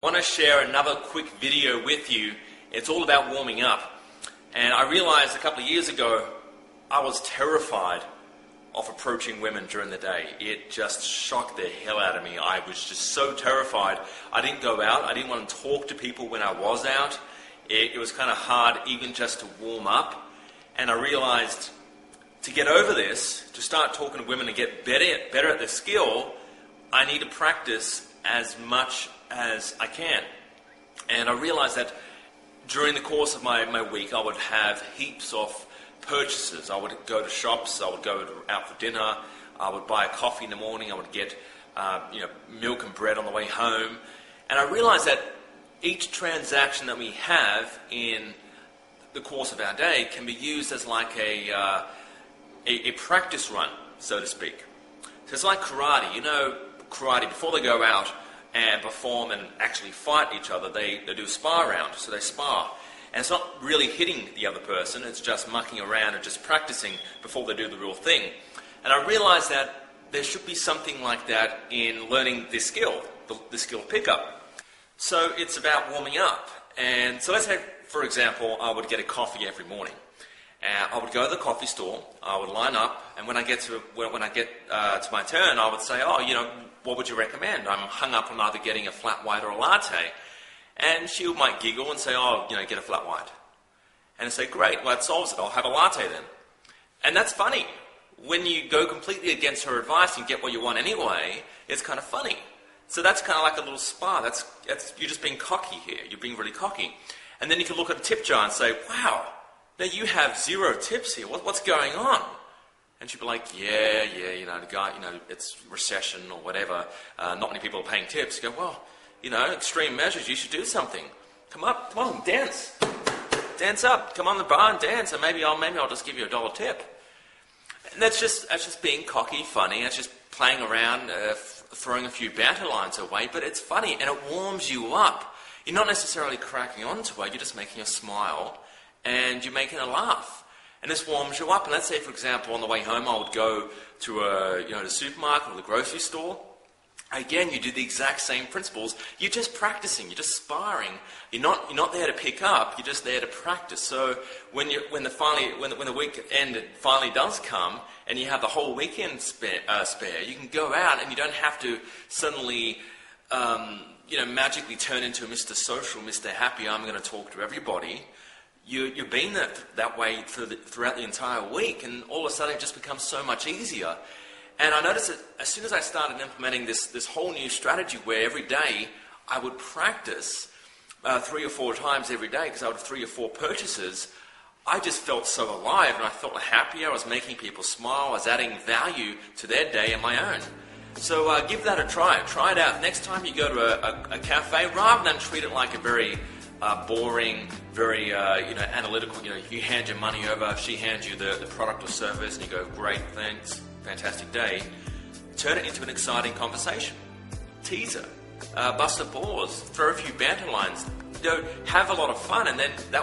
I want to share another quick video with you. It's all about warming up. And I realized a couple of years ago, I was terrified of approaching women during the day. It just shocked the hell out of me. I was just so terrified. I didn't go out. I didn't want to talk to people when I was out. It was kind of hard even just to warm up. And I realized to get over this, to start talking to women and get better at the skill, I need to practice as much as I can. And I realized that during the course of my week, I would have heaps of purchases. I would go to shops, I would go out for dinner, I would buy a coffee in the morning, I would get milk and bread on the way home. And I realized that each transaction that we have in the course of our day can be used as like a practice run, so to speak. So it's like karate. You know, karate, before they go out and perform and actually fight each other, they do a spar round, so they spar. And it's not really hitting the other person, it's just mucking around and just practicing before they do the real thing. And I realized that there should be something like that in learning this skill, the skill pickup. So it's about warming up. And so let's say, for example, I would get a coffee every morning. I would go to the coffee store, I would line up, and when I get to my turn, I would say, what would you recommend? I'm hung up on either getting a flat white or a latte. And she might giggle and say, get a flat white. And I say, great, well, that solves it. I'll have a latte then. And that's funny. When you go completely against her advice and get what you want anyway, it's kind of funny. So that's kind of like a little spar. You're just being cocky here. You're being really cocky. And then you can look at a tip jar and say, wow, now you have 0 tips here. What's going on? And she'd be like, yeah, the guy, it's recession or whatever. Not many people are paying tips. You go, well, extreme measures, you should do something. Come on, dance. Dance up. Come on the bar and dance, and maybe I'll just give you a $1 tip. And that's just being cocky, funny. It's just playing around, throwing a few banter lines away, but it's funny, and it warms you up. You're not necessarily cracking onto it, you're just making a smile, and you're making a laugh. And this warms you up. And let's say, for example, on the way home, I would go to the supermarket or the grocery store. Again, you do the exact same principles. You're just practicing. You're just sparring. You're not there to pick up. You're just there to practice. So when the weekend finally does come, and you have the whole weekend spare, you can go out, and you don't have to suddenly magically turn into Mr. Social, Mr. Happy. I'm going to talk to everybody. You've been that way throughout the entire week, and all of a sudden it just becomes so much easier. And I noticed that as soon as I started implementing this whole new strategy where every day I would practice 3 or 4 times every day because I would have 3 or 4 purchases, I just felt so alive and I felt happier. I was making people smile. I was adding value to their day and my own. So give that a try. Try it out. Next time you go to a cafe, rather than treat it like a very boring, very analytical, you hand your money over, she hands you the product or service, and you go, great, thanks, fantastic day. Turn it into an exciting conversation. Tease her, bust her balls, throw a few banter lines, have a lot of fun, and then that